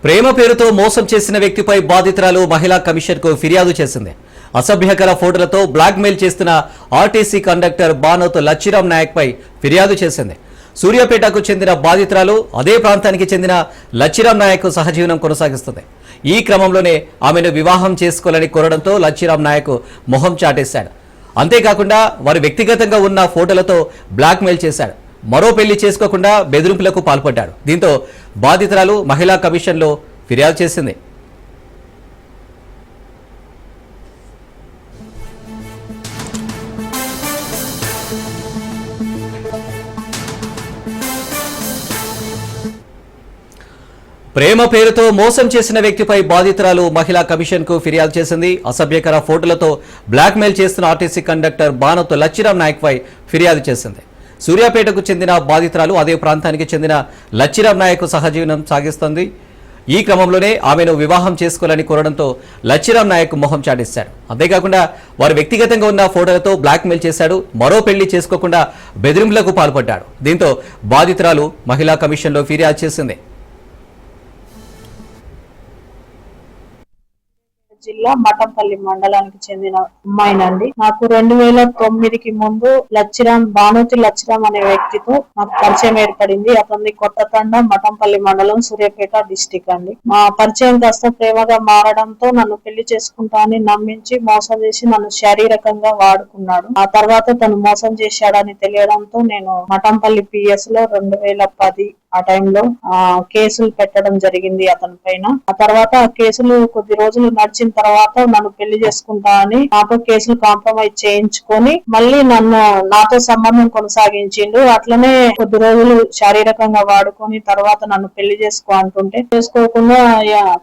ప్రేమ పేరుతో మోసం చేసిన వ్యక్తిపై బాధితురాలు మహిళా కమిషన్కు ఫిర్యాదు చేసింది. అసభ్యకర ఫోటోలతో బ్లాక్మెయిల్ చేస్తున్న ఆర్టీసీ కండక్టర్ బానోత్ లచ్చిరామ్ నాయక్ పై ఫిర్యాదు చేసింది. సూర్యాపేటకు చెందిన బాధితురాలు అదే ప్రాంతానికి చెందిన లచ్చిరామ్ నాయక్ సహజీవనం కొనసాగిస్తుంది. ఈ క్రమంలోనే ఆమెను వివాహం చేసుకోవాలని కోరడంతో లచ్చిరామ్ నాయక్ మొహం చాటేశాడు. అంతేకాకుండా వారు వ్యక్తిగతంగా ఉన్న ఫోటోలతో బ్లాక్మెయిల్ చేశాడు. మరో పెళ్లి చేసుకోకుండా బెదిరింపులకు పాల్పడ్డాడు. దీంతో బాధితురాలు మహిళా కమిషన్లో ఫిర్యాదు చేసింది. ప్రేమ పేరుతో మోసం చేసిన వ్యక్తిపై బాధితురాలు మహిళా కమిషన్కు ఫిర్యాదు చేసింది. అసభ్యకర ఫోటోలతో బ్లాక్మెయిల్ చేస్తున్న ఆర్టీసీ కండక్టర్ బానోత్ లచ్చిరామ్ నాయక్ పై ఫిర్యాదు చేసింది. సూర్యాపేటకు చెందిన బాధితురాలు అదే ప్రాంతానికి చెందిన లచ్చిరామ్ నాయక్ సహజీవనం సాగిస్తోంది. ఈ క్రమంలోనే ఆమెను వివాహం చేసుకోవాలని కోరడంతో లచ్చిరామ్ నాయక్ మొహం చాటేశాడు. అంతేకాకుండా వారు వ్యక్తిగతంగా ఉన్న ఫోటోలతో బ్లాక్మెయిల్ చేశాడు. మరో పెళ్లి చేసుకోకుండా బెదిరింపులకు పాల్పడ్డాడు. దీంతో బాధితురాలు మహిళా కమిషన్లో ఫిర్యాదు చేసింది. జిల్లా మఠంపల్లి మండలానికి చెందిన అమ్మాయినండి. నాకు 2009కి ముందు బానోతి లచ్చిరామ్ అనే వ్యక్తితో నాకు పరిచయం ఏర్పడింది. అతన్ని కొత్తతండ మఠంపల్లి మండలం సూర్యాపేట డిస్టిక్ అండి. మా పరిచయం కాస్త ప్రేమగా మారడంతో నన్ను పెళ్లి చేసుకుంటా అని నమ్మించి మోసం చేసి నన్ను శారీరకంగా వాడుకున్నాడు. ఆ తర్వాత తను మోసం చేశాడని తెలియడంతో నేను మఠంపల్లి PS లో 2010 ఆ టైంలో కేసులు పెట్టడం జరిగింది అతని పైన. ఆ తర్వాత ఆ కేసులు కొద్ది రోజులు నడిచిన తర్వాత నన్ను పెళ్లి చేసుకుంటా అని నాతో కేసులు కాంప్రమైజ్ చేయించుకొని మళ్ళీ నాతో సంబంధం కొనసాగించిండు. అట్లనే కొద్ది రోజులు శారీరకంగా వాడుకొని తర్వాత నన్ను పెళ్లి చేసుకో అంటుంటే చేసుకోకుండా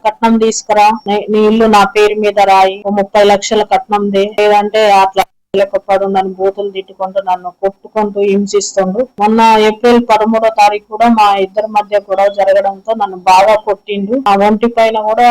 కట్నం తీసుకురా, నీ ఇల్లు నా పేరు మీద రాయి, 30 లక్షల కట్నం దే, లేదంటే అట్లా లేకపోడు నన్ను బూతులు తిట్టుకుంటూ నన్ను కొట్టుకుంటూ హింసిస్తుండ్రు. మొన్న ఏప్రిల్ 13వ తారీఖు కూడా మా ఇద్దరి మధ్య గొడవ జరగడంతో నన్ను బాగా కొట్టిండ్రు. ఆ ఒంటి పైన కూడా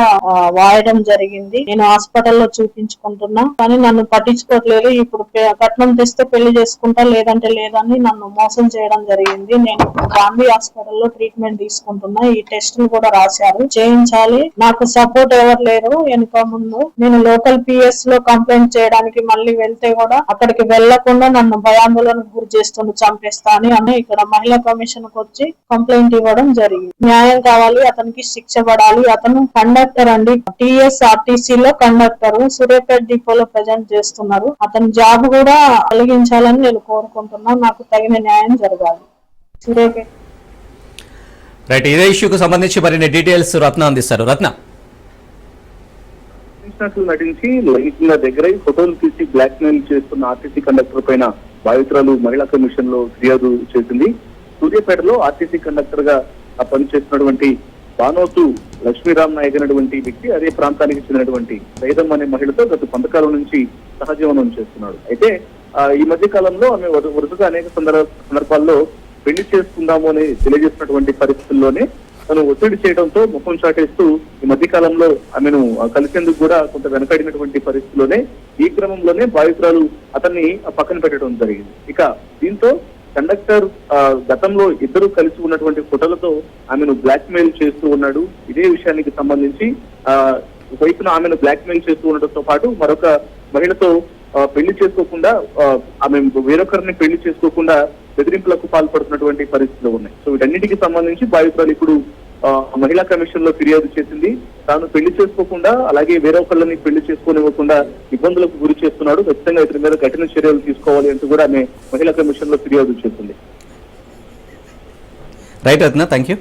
వాయడం జరిగింది. నేను హాస్పిటల్లో చూపించుకుంటున్నా కానీ నన్ను పట్టించుకోవట్లేదు. ఇప్పుడు కట్నం తెస్తే పెళ్లి చేసుకుంటా లేదంటే లేదని నన్ను మోసం చేయడం జరిగింది. నేను గాంధీ హాస్పిటల్లో ట్రీట్మెంట్ తీసుకుంటున్నా. ఈ టెస్టులు కూడా రాశారు, చేయించాలి. నాకు సపోర్ట్ ఎవరు లేరు వెనుక ముందు. నేను లోకల్ PS లో కంప్లైంట్ చేయడానికి మళ్ళీ వెళ్తే కూడా అక్కడికి వెళ్లకుండా నన్ను భయాందోళనకు గురి చేస్తుండు, చంపేస్తా అని ఇక్కడ మహిళా కమిషన్ కు వచ్చి కంప్లైంట్ ఇవ్వడం జరిగింది. న్యాయం కావాలి, అతనికి శిక్ష పడాలి. అతను కండక్టర్ అండి, TSRTC లో కండక్టర్, సూర్యాపేట డిపోలో ప్రజెంట్ చేస్తున్నారు. అతని జాబ్ కూడా కలిగించాలని నేను కోరుకుంటున్నా. నాకు తగిన న్యాయం జరగాలి. సూర్యాపేట రైట్. ఇదే ఇష్యూకు సంబంధించి మరిన్ని డీటెయిల్స్ రత్న అందిస్తారు. రత్న, నటించి లైట్ల దగ్గర ఫోటోలు తీసి బ్లాక్ మెయిల్ చేస్తున్న ఆర్టీసీ కండక్టర్ పైన బాధితురాలు మహిళా కమిషన్ లో ఫిర్యాదు చేసింది. సూర్యాపేటలో ఆర్టీసీ కండక్టర్ గా పనిచేస్తున్నటువంటి బానోతు లక్ష్మీరామ్ నాయక్ అనేటువంటి వ్యక్తి అదే ప్రాంతానికి చెందినటువంటి సైదం అనే మహిళతో గత కొంతకాలం నుంచి సహజీవనం చేస్తున్నాడు. అయితే ఈ మధ్య కాలంలో ఆమె వరుసగా అనేక సందర్భాల్లో పెళ్లి చేసుకుందాము అని తెలియజేసినటువంటి పరిస్థితుల్లోనే తను ఒత్తిడి చేయడంతో ముఖం చాటేస్తూ ఈ మధ్య కాలంలో ఆమెను కలిసేందుకు కూడా కొంత వెనకడినటువంటి పరిస్థితిలోనే ఈ క్రమంలోనే బాధితురాలు అతన్ని పక్కన పెట్టడం జరిగింది. ఇక దీంతో కండక్టర్ గతంలో ఇద్దరు కలిసి ఉన్నటువంటి ఫోటోలతో ఆమెను బ్లాక్ మెయిల్ చేస్తూ ఉన్నాడు. ఇదే విషయానికి సంబంధించి వైపున ఆమెను బ్లాక్ మెయిల్ చేస్తూ ఉండడంతో పాటు మరొక మహిళతో పెళ్లి చేసుకోకుండా ఆమె వేరొకరిని పెళ్లి చేసుకోకుండా బెదిరింపులకు పాల్పడుతున్నటువంటి పరిస్థితులు ఉన్నాయి. సో వీటన్నిటికి సంబంధించి బాధితురాలు ఇప్పుడు మహిళా కమిషన్ లో ఫిర్యాదు చేసింది. తాను పెళ్లి చేసుకోకుండా అలాగే వేరొకళ్ళని పెళ్లి చేసుకోనివ్వకుండా ఇబ్బందులకు గురి చేస్తున్నాడు, ఖచ్చితంగా ఇతని మీద కఠిన చర్యలు తీసుకోవాలి అంటూ కూడా ఆమె మహిళా కమిషన్ లో ఫిర్యాదు చేసింది. Right Ratna, thank you.